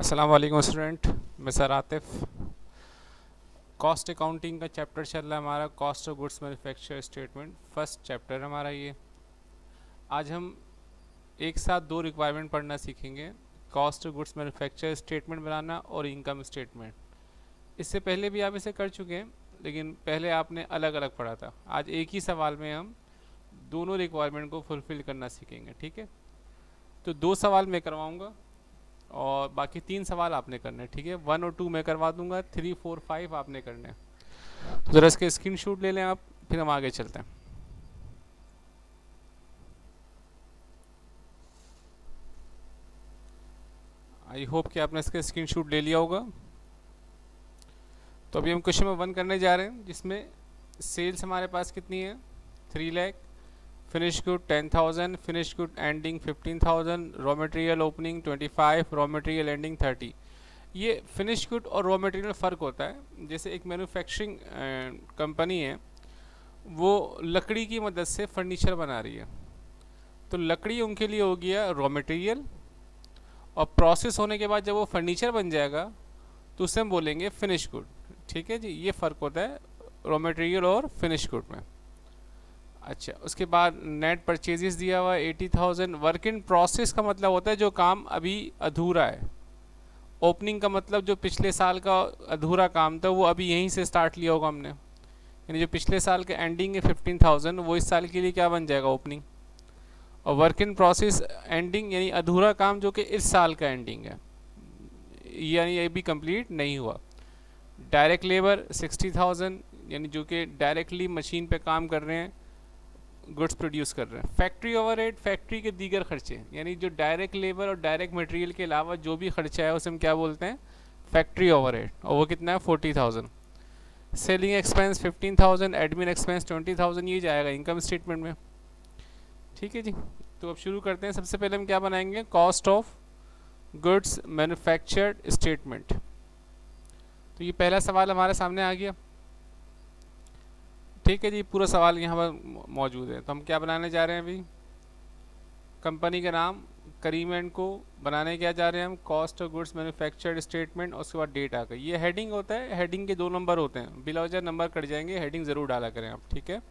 अस्सलाम वालेकुम स्टूडेंट। मैं सर आतिफ। कॉस्ट अकाउंटिंग का चैप्टर चल रहा है हमारा, cost of goods manufacture statement. First chapter हमारा ये। आज हम एक साथ दो रिक्वायरमेंट पढ़ना सीखेंगे, cost of goods manufacture statement बनाना और इनकम स्टेटमेंट। इससे पहले भी आप इसे कर चुके हैं, लेकिन पहले आपने अलग अलग पढ़ा था। आज एक ही सवाल में हम दोनों रिक्वायरमेंट को फुलफ़िल करना सीखेंगे, ठीक है। तो दो सवाल मैं करवाऊँगा और बाकी तीन सवाल आपने करने हैं, ठीक है। 1 और 2 मैं करवा दूंगा, 3, 4, 5 आपने करने हैं। तो ज़रा इसके स्क्रीनशॉट ले लें आप, फिर हम आगे चलते हैं। आई होप कि आपने इसका स्क्रीनशॉट ले लिया होगा। तो अभी हम क्वेश्चन नंबर 1 करने जा रहे हैं, जिसमें सेल्स हमारे पास कितनी है, 3 lakh. Finish good 10,000, finish good ending 15,000, raw material opening 25, raw material ending 30। ये फिनिश गुड और रॉ मटेरियल फ़र्क होता है। जैसे एक मैन्युफैक्चरिंग कंपनी है, वो लकड़ी की मदद से फर्नीचर बना रही है, तो लकड़ी उनके लिए हो गया रॉ मटेरियल, और प्रोसेस होने के बाद जब वो फर्नीचर बन जाएगा तो उसे हम बोलेंगे फिनिश गुड। ठीक है जी, ये फ़र्क होता है रॉ मटेरियल और फिनिश गुड में। अच्छा, उसके बाद नेट परचेजेस दिया हुआ 80,000। वर्क इन प्रोसेस का मतलब होता है जो काम अभी अधूरा है। ओपनिंग का मतलब जो पिछले साल का अधूरा काम था वो अभी यहीं से स्टार्ट लिया होगा हमने, यानी जो पिछले साल का एंडिंग है 15,000, वो इस साल के लिए क्या बन जाएगा, ओपनिंग। और वर्क इन प्रोसेस एंडिंग यानी अधूरा काम जो कि इस साल का एंडिंग है, यानी ये भी कंप्लीट नहीं हुआ। डायरेक्ट लेबर 60,000, यानी जो कि डायरेक्टली मशीन पे काम कर रहे हैं, गुड्स प्रोड्यूस कर रहे हैं। फैक्ट्री ओवरहेड, फैक्ट्री के दीगर खर्चे, यानी जो डायरेक्ट लेबर और डायरेक्ट मटेरियल के अलावा जो भी खर्चा है उसे हम क्या बोलते हैं, फैक्ट्री ओवरहेड, और वो कितना है 40,000। सेलिंग एक्सपेंस 15,000, एडमिन एक्सपेंस 20,000, ये जाएगा इनकम स्टेटमेंट में। ठीक है जी, तो अब शुरू करते हैं। सबसे पहले हम क्या बनाएंगे, cost of goods manufactured statement. तो ये पहला सवाल हमारे सामने आ गया। ठीक है जी, पूरा सवाल यहाँ पर मौजूद है। तो हम क्या बनाने जा रहे हैं अभी, कंपनी का नाम करीम एंड को बनाने क्या जा रहे हैं हम, cost of goods manufactured statement, और उसके बाद डेट आ गई। ये हेडिंग होता है, हेडिंग के 2 नंबर होते हैं, बिला वजह नंबर कट जाएंगे, हेडिंग ज़रूर डाला करें आप, ठीक है।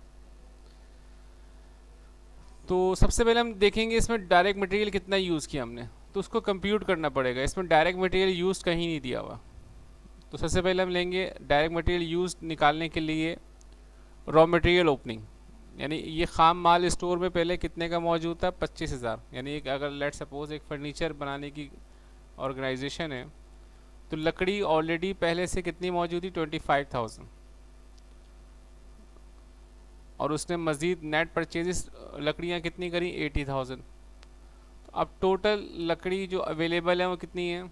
तो सबसे पहले हम देखेंगे इसमें डायरेक्ट मटेरियल कितना यूज़ किया हमने, तो उसको कंप्यूट करना पड़ेगा। इसमें डायरेक्ट मटेरियल यूज़ कहीं नहीं दिया हुआ। तो सबसे पहले हम लेंगे डायरेक्ट मटेरियल यूज़ निकालने के लिए रॉ मटेरियल ओपनिंग, यानी ये खाम माल स्टोर में पहले कितने का मौजूद था, 25,000। यानी एक अगर लेट सपोज एक फर्नीचर बनाने की ऑर्गेनाइजेशन है, तो लकड़ी ऑलरेडी पहले से कितनी मौजूद थी, 25,000, और उसने मज़ीद नेट परचेजेस लकड़ियाँ कितनी करी, 80,000। तो अब टोटल लकड़ी जो अवेलेबल है वो कितनी है,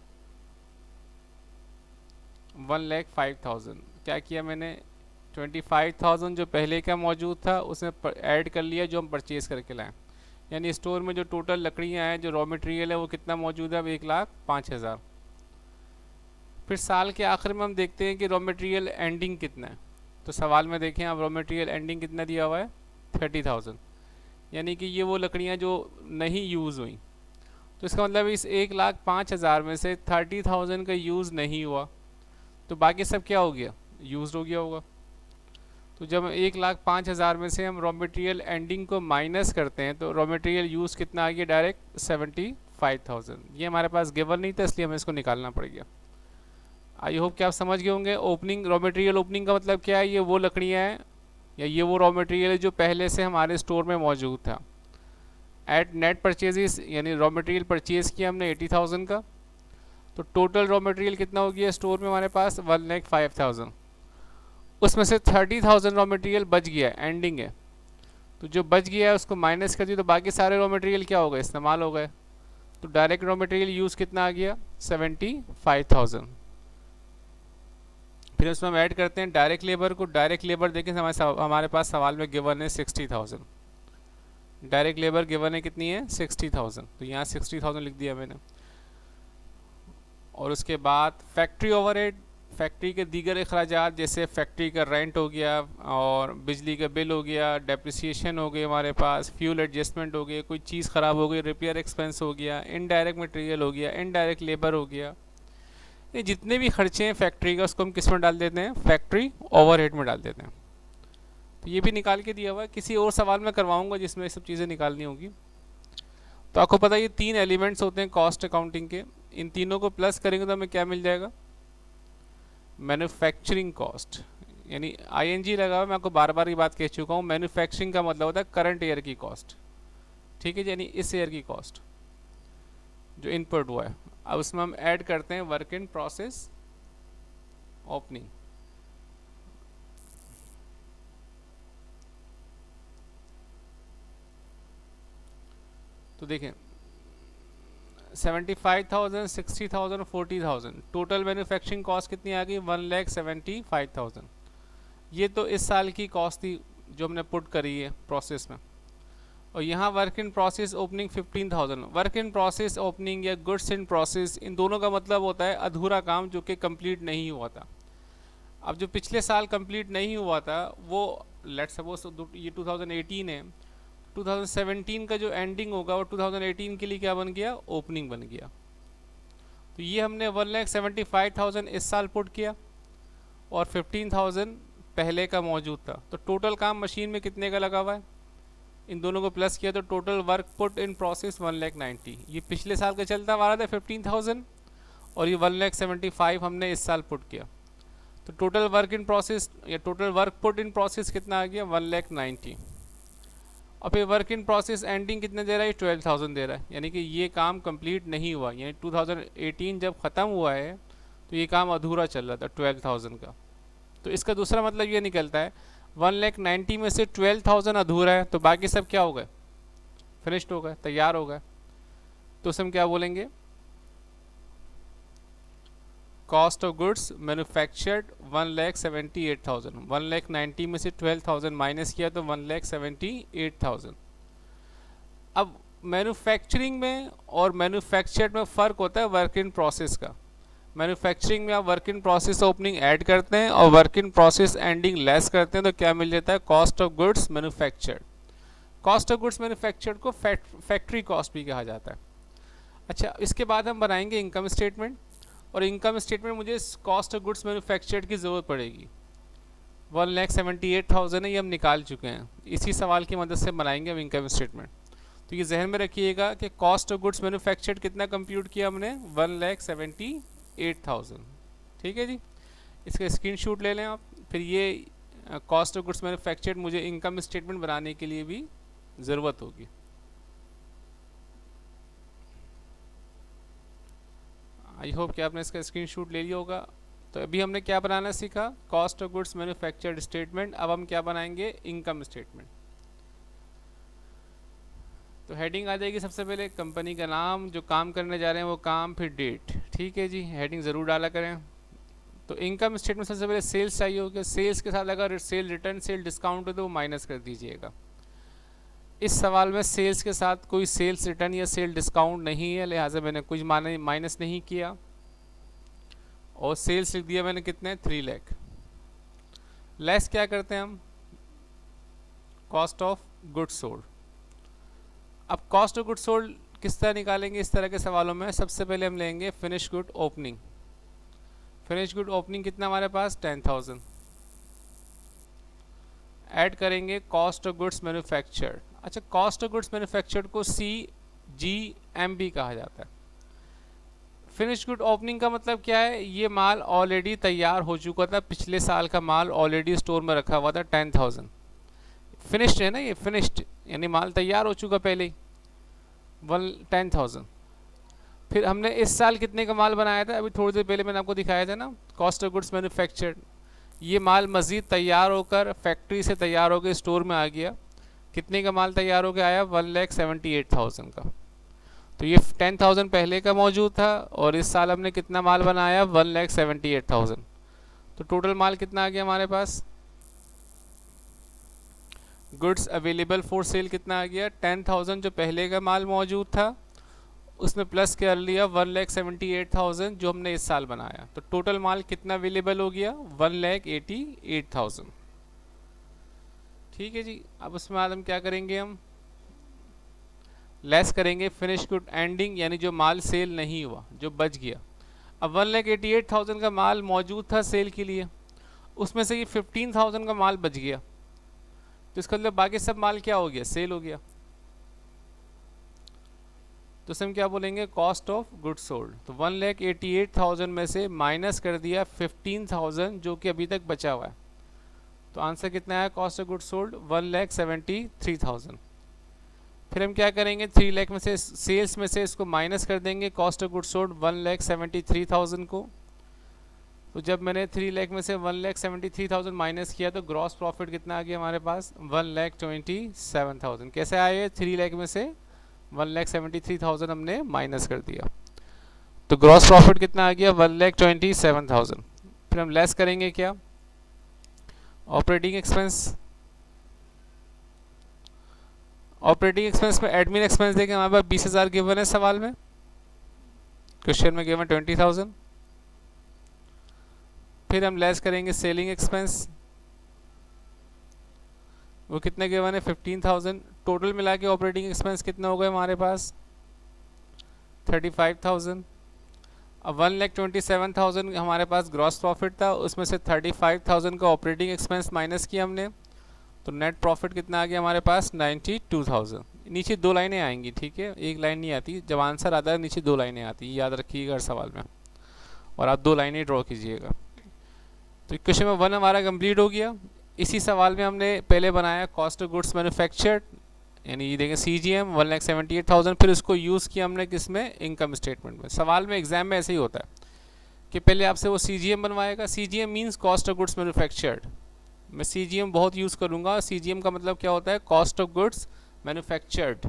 1,05,000। क्या किया मैंने, 25,000 जो पहले का मौजूद था उसमें ऐड कर लिया जो हम परचेज़ करके लाएँ। यानी स्टोर में जो टोटल लकड़ियाँ हैं, जो रॉ मटेरियल है, वो कितना मौजूद है अब, 1,05,000। फिर साल के आखिर में हम देखते हैं कि रॉ मटेरियल एंडिंग कितना है। तो सवाल में देखें आप, रॉ मटेरियल एंडिंग कितना दिया हुआ है, 30,000। यानी कि ये वो लकड़ियाँ जो नहीं यूज़ हुई। तो इसका मतलब इस 1,05,000 में से 30,000 का यूज़ नहीं हुआ, तो बाकी सब क्या हो गया, यूज़ हो गया होगा। तो जब 1,05,000 में से हम रॉ मटेरियल एंडिंग को माइनस करते हैं, तो रॉ मटेरियल यूज़ कितना आ गया, डायरेक्ट 75,000। ये हमारे पास गिवन नहीं था, इसलिए हमें इसको निकालना पड़ गया। आई होप कि आप समझ गए होंगे। ओपनिंग, रॉ मटेरियल ओपनिंग का मतलब क्या है, ये वो लकड़ियाँ हैं या ये वो रॉ मटेरियल है जो पहले से हमारे स्टोर में मौजूद था। एट नेट परचेजेस, यानी रॉ मटेरियल परचेज़ किया हमने 80,000 का, तो टोटल रॉ मटेरियल कितना हो गया स्टोर में हमारे पास, 1,05,000। उसमें से 30,000 रॉ मटेरियल बच गया है, एंडिंग है। तो जो बच गया है उसको माइनस कर दिया, तो बाकी सारे रॉ मटेरियल क्या हो गए, इस्तेमाल हो गए। तो डायरेक्ट रॉ मटेरियल यूज़ कितना आ गया, 75,000। फिर उसमें हम ऐड करते हैं डायरेक्ट लेबर को। डायरेक्ट लेबर देखें हमारे पास सवाल में गिवन है 60,000। डायरेक्ट लेबर गिवन है कितनी है, 60,000, तो यहाँ 60,000 लिख दिया मैंने। और उसके बाद फैक्ट्री ओवरहेड, फैक्ट्री के दीगर अखराजात, जैसे फैक्ट्री का रेंट हो गया और बिजली का बिल हो गया, डेप्रिसिएशन हो गई हमारे पास, फ्यूल एडजस्टमेंट हो गया, कोई चीज़ ख़राब हो गई, रिपेयर एक्सपेंस हो गया, इनडायरेक्ट मटेरियल हो गया, इनडायरेक्ट लेबर हो गया, ये जितने भी खर्चे हैं फैक्ट्री का उसको हम किस में डाल देते हैं, फैक्ट्री ओवरहेड में डाल देते हैं। तो ये भी निकाल के दिया हुआ है, किसी और सवाल में करवाऊंगा जिसमें ये सब चीज़ें निकालनी होगी। तो आपको पता है ये 3 एलिमेंट्स होते हैं कॉस्ट अकाउंटिंग के, इन तीनों को प्लस करेंगे तो हमें क्या मिल जाएगा, मैन्युफैक्चरिंग कॉस्ट। यानी आईएनजी लगा हुआ, मैं आपको बार बार ये बात कह चुका हूँ, मैन्युफैक्चरिंग का मतलब होता है करंट ईयर की कॉस्ट, ठीक है, यानी इस ईयर की कॉस्ट जो इनपुट हुआ है। अब उसमें हम ऐड करते हैं वर्क इन प्रोसेस ओपनिंग। तो देखें 75,000, 60,000, 40,000, टोटल मैन्युफैक्चरिंग कॉस्ट कितनी आ गई, 1,75,000। ये तो इस साल की कॉस्ट थी जो हमने पुट करी है प्रोसेस में। और यहाँ work in process opening 15,000। Work in process opening या गुड्स इन प्रोसेस, इन दोनों का मतलब होता है अधूरा काम जो कि कंप्लीट नहीं हुआ था। अब जो पिछले साल कंप्लीट नहीं हुआ था वो लेट्स सपोज ये 2018 है, 2017 का जो एंडिंग होगा वो 2018 के लिए क्या बन गया, ओपनिंग बन गया। तो ये हमने 1,75,000 इस साल पुट किया और 15,000 पहले का मौजूद था। तो टोटल काम मशीन में कितने का लगा हुआ है, इन दोनों को प्लस किया तो total work put in process 1,90,000। ये पिछले साल का चलता आ रहा था 15,000 और ये 1,75,000 हमने इस साल पुट किया। तो टोटल वर्क इन प्रोसेस या total work put in process कितना आ गया, 1,90,000। और फिर वर्क इन प्रोसेस एंडिंग कितने दे रहा है, 12,000 दे रहा है। यानी कि ये काम कंप्लीट नहीं हुआ, यानी 2018 जब ख़त्म हुआ है तो ये काम अधूरा चल रहा था 12,000 का। तो इसका दूसरा मतलब ये निकलता है 1,90,000 में से 12,000 अधूरा है तो बाकी सब क्या हो गए, फिनिश्ड हो गए, तैयार हो गए। तो उसे हम क्या बोलेंगे, कॉस्ट ऑफ गुड्स मैन्युफैक्चर्ड 1,78,000। 1,90,000 में से 12,000 माइनस किया तो 1,78,000। अब मैन्युफैक्चरिंग में और मैन्युफैक्चर्ड में फ़र्क होता है वर्क इन प्रोसेस का। मैन्युफैक्चरिंग में आप work in process opening add करते हैं और work in process ending less करते हैं तो क्या मिल जाता है, cost of goods manufactured. Cost of goods manufactured को फैक्ट्री कॉस्ट भी कहा जाता है। अच्छा, इसके बाद हम बनाएंगे इनकम स्टेटमेंट, और इनकम स्टेटमेंट मुझे कॉस्ट ऑफ गुड्स मैन्युफैक्चर्ड की ज़रूरत पड़ेगी। 1,78,000 है, ये हम निकाल चुके हैं, इसी सवाल की मदद से बनाएंगे हम इनकम स्टेटमेंट। तो ये जहन में रखिएगा कि कॉस्ट ऑफ गुड्स मैन्युफैक्चर्ड कितना कंप्यूट किया हमने, 1,78,000। ठीक है जी, इसका स्क्रीनशॉट ले लें आप। फिर ये कॉस्ट ऑफ गुड्स मैन्युफैक्चर्ड मुझे इनकम स्टेटमेंट बनाने के लिए भी ज़रूरत होगी। आई होप कि आपने इसका स्क्रीनशॉट ले लिया होगा। तो अभी हमने क्या बनाना सीखा, cost of goods manufactured statement. अब हम क्या बनाएंगे, इनकम स्टेटमेंट। तो हेडिंग आ जाएगी सबसे पहले कंपनी का नाम, जो काम करने जा रहे हैं वो काम, फिर डेट। ठीक है जी, हेडिंग ज़रूर डाला करें। तो इनकम स्टेटमेंट सबसे पहले सेल्स चाहिए होगा, सेल्स के साथ अगर सेल रिटर्न सेल डिस्काउंट हो तो वो माइनस कर दीजिएगा। इस सवाल में सेल्स के साथ कोई सेल्स रिटर्न या सेल डिस्काउंट नहीं है, लिहाजा मैंने कुछ माइनस नहीं किया। और सेल्स लिख दिया मैंने कितने, 3 लाख। लेस क्या करते हैं हम, कॉस्ट ऑफ गुड्स सोल्ड। अब कॉस्ट ऑफ गुड्स सोल्ड किस तरह निकालेंगे इस तरह के सवालों में, सबसे पहले हम लेंगे finish good opening. Finish good opening कितना हमारे पास, 10,000। ऐड करेंगे कॉस्ट ऑफ गुड्स मैन्युफैक्चर्ड। अच्छा, कॉस्ट ऑफ गुड्स मैन्युफैक्चर्ड को CGMB कहा जाता है। फिनिश गुड ओपनिंग का मतलब क्या है, ये माल ऑलरेडी तैयार हो चुका था, पिछले साल का माल ऑलरेडी स्टोर में रखा हुआ था 10,000। फिनिश्ड है ना, ये फिनिश्ड यानी माल तैयार हो चुका पहले ही, 10,000। फिर हमने इस साल कितने का माल बनाया था, अभी थोड़ी देर पहले मैंने आपको दिखाया था ना, कॉस्ट ऑफ गुड्स मैन्युफैक्चर्ड। ये माल मज़ीद तैयार होकर फैक्ट्री से तैयार होकर स्टोर में आ गया। कितने का माल तैयार होकर आया, 1,78,000 का। तो ये 10,000 पहले का मौजूद था और इस साल हमने कितना माल बनाया, 1,78,000। तो टोटल माल कितना आ गया हमारे पास, गुड्स अवेलेबल फॉर सेल कितना आ गया, 10,000 जो पहले का माल मौजूद था उसमें प्लस कर लिया 1,78,000 जो हमने इस साल बनाया। तो टोटल माल कितना अवेलेबल हो गया, 1,88,000। ठीक है जी। अब उसमें बाद हम क्या करेंगे, हम लेस करेंगे फिनिश गुड एंडिंग, यानी जो माल सेल नहीं हुआ, जो बच गया। अब 1,88,000 का माल मौजूद था सेल के लिए, उसमें से ये 15,000 का माल बच गया, तो इसका मतलब बाकी सब माल क्या हो गया, सेल हो गया। तो इसे हम क्या बोलेंगे, कॉस्ट ऑफ गुड्स सोल्ड। तो 1,88,000 में से माइनस कर दिया 15,000 जो कि अभी तक बचा हुआ है, तो आंसर कितना है कॉस्ट ऑफ गुड्स सोल्ड, 1,73,000। फिर हम क्या करेंगे, 3 लाख में से सेल्स में से इसको माइनस कर देंगे कॉस्ट ऑफ गुड्स सोल्ड 1,73,000 को। तो जब मैंने 3 लाख में से 1,73,000 माइनस किया तो ग्रॉस प्रॉफिट कितना आ गया हमारे पास, 1,27,000। कैसे आए, 3 लाख में से 1,73,000 हमने माइनस कर दिया, तो ग्रॉस प्रॉफिट कितना आ गया, 1,27,000। फिर हम लेस करेंगे क्या, ऑपरेटिंग एक्सपेंस। ऑपरेटिंग एक्सपेंस में एडमिन एक्सपेंस देखें हमारे पास 20,000 गिवन है सवाल में, क्वेश्चन में गिवन 20,000। फिर हम लेस करेंगे सेलिंग एक्सपेंस, वो कितने गिवन है, 15,000। टोटल मिला के ऑपरेटिंग एक्सपेंस कितना हो गए हमारे पास, 35,000। अब 1,27,000 हमारे पास ग्रॉस प्रॉफिट था, उसमें से 35,000 का ऑपरेटिंग एक्सपेंस माइनस किया हमने, तो नेट प्रॉफिट कितना आ गया हमारे पास, 92,000। नीचे 2 लाइनें आएंगी, ठीक है, एक लाइन नहीं आती, जब आंसर आता है नीचे 2 लाइनें आती, याद रखिएगा हर सवाल में, और आप 2 लाइनें ड्रॉ कीजिएगा। तो क्वेश्चन नंबर 1 हमारा कंप्लीट हो गया। इसी सवाल में हमने पहले बनाया कॉस्ट ऑफ गुड्स मैन्युफैक्चर्ड, यानी ये देखें CGM 1,78,000, फिर उसको यूज़ किया हमने किस में, इनकम स्टेटमेंट में। सवाल में एग्जाम में ऐसे ही होता है कि पहले आपसे वो CGM बनवाएगा, CGM means cost of goods manufactured. मैं CGM बहुत यूज़ करूँगा, CGM का मतलब क्या होता है, कॉस्ट ऑफ गुड्स मैन्युफैक्चर्ड।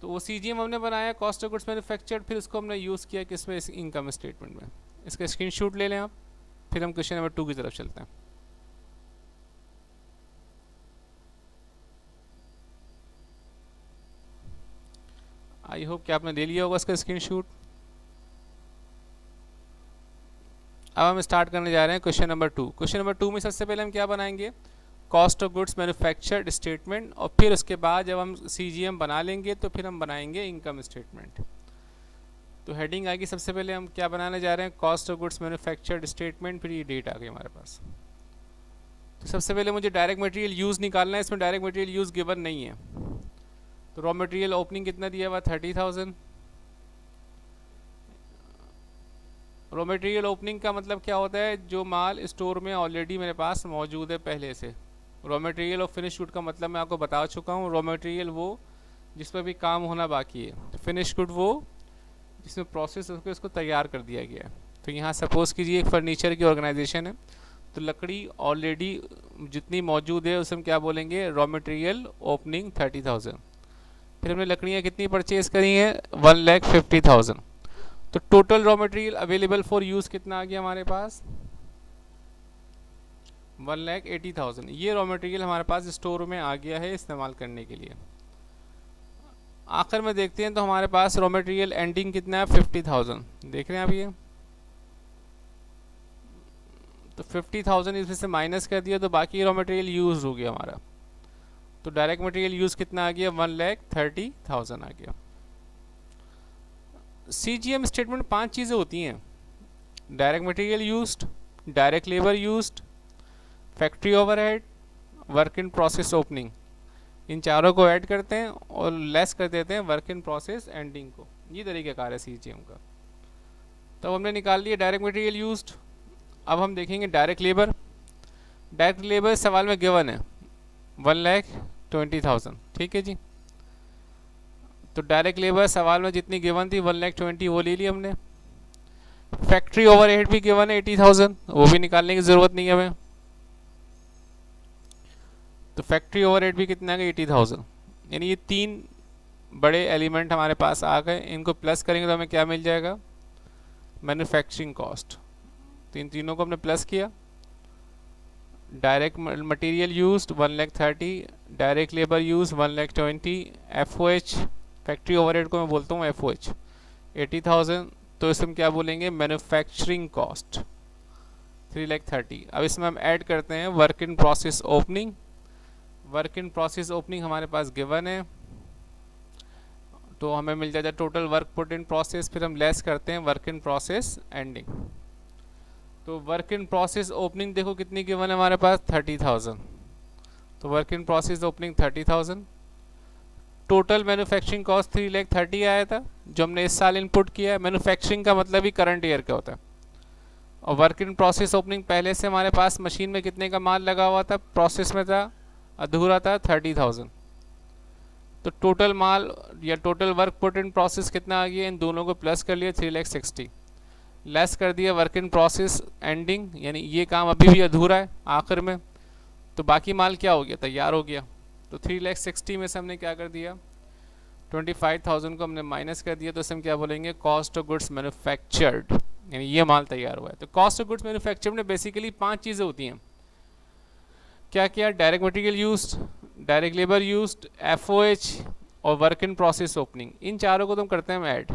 तो वो CGM हमने बनाया कॉस्ट ऑफ गुड्स मैन्युफैक्चर्ड, फिर उसको हमने यूज़ किया किसमें, इस इनकम स्टेटमेंट में। इसका स्क्रीनशॉट ले लें आप, फिर हम क्वेश्चन नंबर 2 की तरफ चलते हैं। आई होप कि आपने ले लिया होगा इसका स्क्रीनशॉट। अब हम स्टार्ट करने जा रहे हैं क्वेश्चन नंबर 2। क्वेश्चन नंबर 2 में सबसे पहले हम क्या बनाएंगे, cost of goods manufactured statement, और फिर उसके बाद जब हम CGM बना लेंगे तो फिर हम बनाएंगे इनकम स्टेटमेंट। तो हेडिंग आएगी, सबसे पहले हम क्या बनाने जा रहे हैं, cost of goods manufactured statement, फिर ये डेट आ गई हमारे पास। तो सबसे पहले मुझे डायरेक्ट मटेरियल यूज़ निकालना है, इसमें डायरेक्ट मटेरियल यूज़ गिवन नहीं है। तो रॉ मटेरियल ओपनिंग कितना दिया हुआ, 30,000। रॉ मटेरियल ओपनिंग का मतलब क्या होता है, जो माल स्टोर में ऑलरेडी मेरे पास मौजूद है पहले से। रॉ मटेरियल और फिनिश गुड का मतलब मैं आपको बता चुका हूँ। रॉ मटेरियल वो जिस पर भी काम होना बाकी है, फिनिश गुड वो जिसमें प्रोसेस होकर उसको तैयार कर दिया गया है। तो यहाँ सपोज़ कीजिए एक फर्नीचर की ऑर्गेनाइजेशन है, तो लकड़ी ऑलरेडी जितनी मौजूद है उसे हम क्या बोलेंगे, रॉ मटेरियल ओपनिंग 30,000। फिर हमने लकड़ियाँ कितनी परचेज़ करी हैं, 1,50,000। तो total raw material available for use कितना आ गया हमारे पास, 1,80,000। ये रॉ मटेरियल हमारे पास स्टोर में आ गया है इस्तेमाल करने के लिए। आखिर में देखते हैं तो हमारे पास रॉ मटेरियल एंडिंग कितना है, 50,000। देख रहे हैं आप ये, तो 50,000 इसमें से माइनस कर दिया तो बाकी रॉ मटेरियल यूज़ हो गया हमारा। तो डायरेक्ट मटेरियल यूज़ कितना आ गया, 1,30,000 आ गया। CGM स्टेटमेंट 5 चीज़ें होती हैं, direct material used, direct labour used, factory overhead, work in process opening. इन चारों को ऐड करते हैं और लेस कर देते हैं वर्क इन प्रोसेस एंडिंग को। ये तरीक़ाकार है CGM का। तो हमने निकाल लिया डायरेक्ट मटेरियल यूज्ड। अब हम देखेंगे डायरेक्ट लेबर। डायरेक्ट लेबर सवाल में गिवन है 1,20,000, ठीक है जी। तो डायरेक्ट लेबर सवाल में जितनी गिवन थी 1,20,000 वो ले ली हमने। फैक्ट्री ओवरहेड भी गिवन है 80,000, वो भी निकालने की ज़रूरत नहीं है हमें। तो फैक्ट्री ओवरहेड भी कितना है, 80,000। यानी ये 3 बड़े एलिमेंट हमारे पास आ गए। इनको प्लस करेंगे तो हमें क्या मिल जाएगा, मैन्युफैक्चरिंग कॉस्ट। तो इन तीनों को हमने प्लस किया। Direct material used 1,30,000, direct labour use 1,20,000, FOH factory overhead को मैं बोलता हूँ FOH 80,000। तो इसमें क्या बोलेंगे, मैन्युफैक्चरिंग कॉस्ट 3,30,000। अब इसमें हम ऐड करते हैं work in process opening. Work in process opening हमारे पास गिवन है तो हमें मिल जाता है total work put in process, फिर हम लेस करते हैं वर्क इन प्रोसेस एंडिंग। तो वर्क इन प्रोसेस ओपनिंग देखो कितनी गिवन है हमारे पास 30,000, तो work in process opening 30,000। Total manufacturing cost 3,30,000 आया था जो हमने इस साल इनपुट किया है। मैन्युफैक्चरिंग का मतलब ही करंट ईयर का होता है। और वर्क इन प्रोसेस ओपनिंग पहले से हमारे पास मशीन में कितने का माल लगा हुआ था, प्रोसेस में था, अधूरा था 30,000। तो टोटल माल या total work put in process कितना आ गया, इन दोनों को प्लस कर लिया 3,60,000, लेस कर दिया वर्क इन प्रोसेस एंडिंग, यानी ये काम अभी भी अधूरा है आखिर में, तो बाकी माल क्या हो गया, तैयार हो गया। तो 3,60,000 में से हमने क्या कर दिया, 25,000 को हमने माइनस कर दिया, तो इसे हम क्या बोलेंगे, कॉस्ट ऑफ गुड्स मैन्युफैक्चर्ड, यानी ये माल तैयार हुआ है। तो कॉस्ट ऑफ गुड्स मैन्युफैक्चर्ड में बेसिकली 5 चीज़ें होती हैं। क्या क्या, direct material used, direct labour used, FOH और वर्क इन प्रोसेस ओपनिंग, इन चारों को तो हम करते हैं ऐड,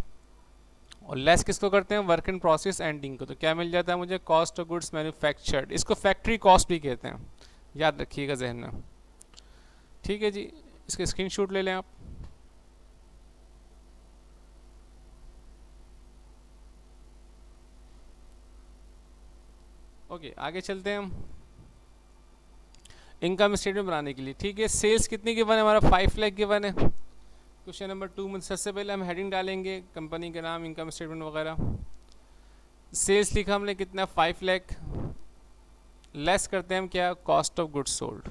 और लेस किसको करते हैं, वर्क इन प्रोसेस एंडिंग को। तो क्या मिल जाता है मुझे, कॉस्ट ऑफ गुड्स मैन्युफैक्चर्ड। इसको फैक्ट्री कॉस्ट भी कहते हैं, याद रखिएगा जहन में। ठीक है जी, इसके स्क्रीनशॉट ले लें आप। ओके, आगे चलते हैं हम इनकम स्टेटमेंट बनाने के लिए। ठीक है, सेल्स कितनी गिवन है, हमारा 5 लाख गिवन है। क्वेश्चन नंबर 2 में सबसे पहले हम हेडिंग डालेंगे, कंपनी के नाम, इनकम स्टेटमेंट वगैरह। सेल्स लिखा हमने कितना, 5 लाख, लेस करते हैं हम क्या, cost of goods sold.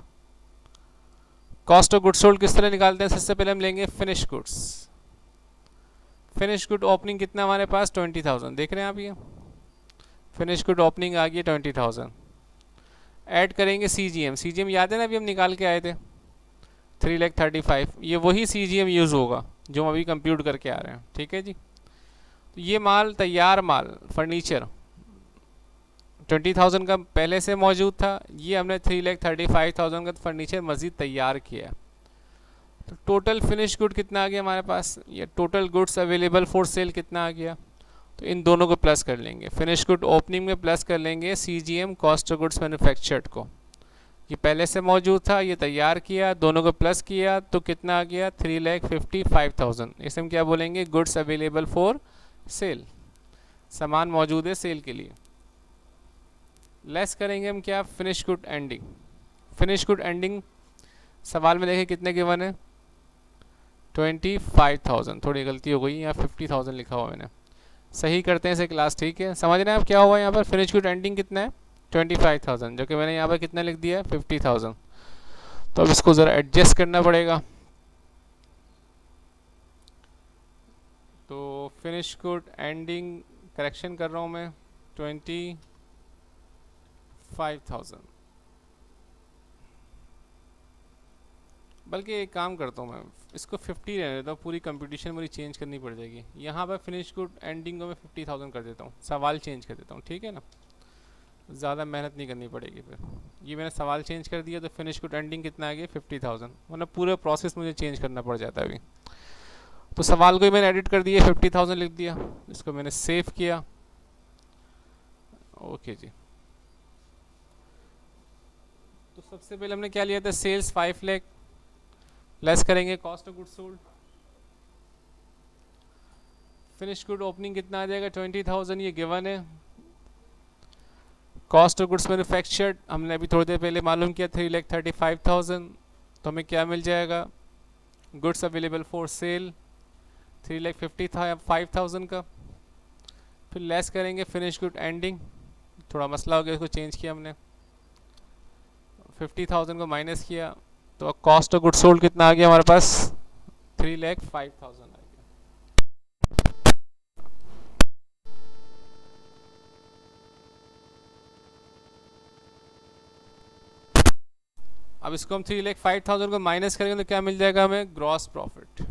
Cost of goods sold किस तरह निकालते हैं, सबसे पहले हम लेंगे finish goods. Finish good opening कितना हमारे पास, 20,000, देख रहे हैं आप, ये फिनिश गुड ओपनिंग आ गई 20,000। ऐड करेंगे CGM, CGM याद है ना, अभी हम निकाल के आए थे 3,35,000, ये वही CGM यूज़ होगा जो हम अभी कंप्यूट करके आ रहे हैं। ठीक है जी, तो ये माल, तैयार माल, फर्नीचर 20,000 का पहले से मौजूद था, ये हमने 3,35,000 का फर्नीचर मज़ीद तैयार किया। तो टोटल फिनिश गुड कितना आ गया हमारे पास, ये total goods available for sale कितना आ गया, तो इन दोनों को प्लस कर लेंगे। फिनिश गुड ओपनिंग में प्लस कर लेंगे CGM, cost of goods manufactured को, ये पहले से मौजूद था, ये तैयार किया, दोनों को प्लस किया, तो कितना आ गया, 3,55,000। इसे हम क्या बोलेंगे, गुड्स अवेलेबल फॉर सेल, सामान मौजूद है सेल के लिए। लेस करेंगे हम क्या, finish good ending. Finish good ending सवाल में देखें कितने गिवन है, 25,000, थोड़ी गलती हो गई, यहाँ 50,000 लिखा हुआ मैंने, सही करते हैं इसे क्लास। ठीक है, समझ रहे हैं आप क्या हुआ यहाँ पर, फिनिश गुड एंडिंग कितना है 25,000, जो कि मैंने यहाँ पर कितना लिख दिया है 50,000। तो अब इसको ज़रा एडजस्ट करना पड़ेगा। तो फिनिश गुड एंडिंग करेक्शन कर रहा हूँ मैं, 25,000, बल्कि एक काम करता हूँ मैं, इसको 50 रहने देता हूँ, पूरी कंप्यूटेशन मेरी चेंज करनी पड़ जाएगी। यहाँ पर फिनिश गुड एंडिंग को मैं 50,000 कर देता हूँ, सवाल चेंज कर देता हूँ, ठीक है ना, ज़्यादा मेहनत नहीं करनी पड़ेगी। फिर ये मैंने सवाल चेंज कर दिया, तो फिनिश गुड एंडिंग कितना आ गया 50,000, वरना पूरा प्रोसेस मुझे चेंज करना पड़ जाता है अभी। तो सवाल को ही मैंने एडिट कर दिया, 50,000 लिख दिया, इसको मैंने सेव किया। ओके जी, तो सबसे पहले हमने क्या लिया था, सेल्स 5 लाख, लेस करेंगे cost of goods sold. Finish good opening कितना आ जाएगा 20,000, ये गिवन है। कॉस्ट ऑफ गुड्स मैन्युफैक्चर्ड हमने अभी थोड़ी देर पहले मालूम किया 3,35,000, तो हमें क्या मिल जाएगा, गुड्स अवेलेबल फॉर सेल 3,55,000 का। फिर लेस करेंगे फिनिश गुड एंडिंग, थोड़ा मसला हो गया, इसको चेंज किया हमने, 50,000 को माइनस किया, तो कॉस्ट ऑफ गुड्स सोल्ड कितना आ गया हमारे पास, 3,05,000 आ गया। अब इसको हम 3,05,000 को माइनस करेंगे तो क्या मिल जाएगा हमें, ग्रॉस प्रॉफिट।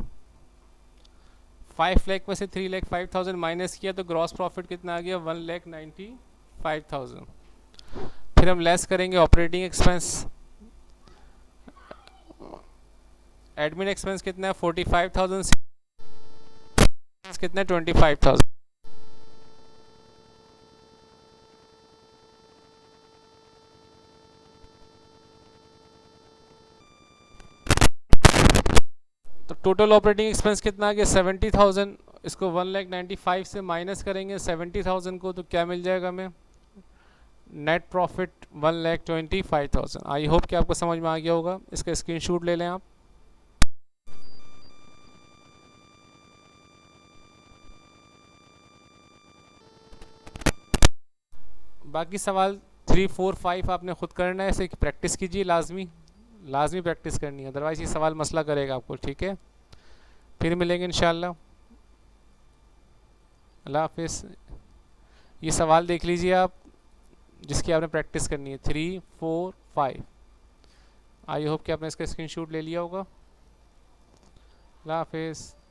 5 लाख में से 3,05,000 माइनस किया तो ग्रॉस प्रॉफिट कितना आ गया, 1,95,000। फिर हम लेस करेंगे ऑपरेटिंग एक्सपेंस, एडमिन एक्सपेंस कितना है 45,000, कितना है 25,000। तो टोटल ऑपरेटिंग एक्सपेंस कितना आ गया 70,000। इसको 1,95,000 से माइनस करेंगे 70,000 को, तो क्या मिल जाएगा हमें? Net profit 1,25,000। आई होप कि आपको समझ में आ गया होगा। इसका स्क्रीनशॉट ले लें आप। बाकी सवाल 3, 4, 5 आपने खुद करना है, ऐसे प्रैक्टिस कीजिए, लाजमी प्रैक्टिस करनी है, अदरवाइज ये सवाल मसला करेगा आपको। ठीक है, फिर मिलेंगे इंशाल्लाह। अल्लाह हाफिज़। ये सवाल देख लीजिए आप जिसकी आपने प्रैक्टिस करनी है, 3, 4, 5। आई होप कि आपने इसका स्क्रीनशॉट ले लिया होगा। अल्लाह हाफिज़।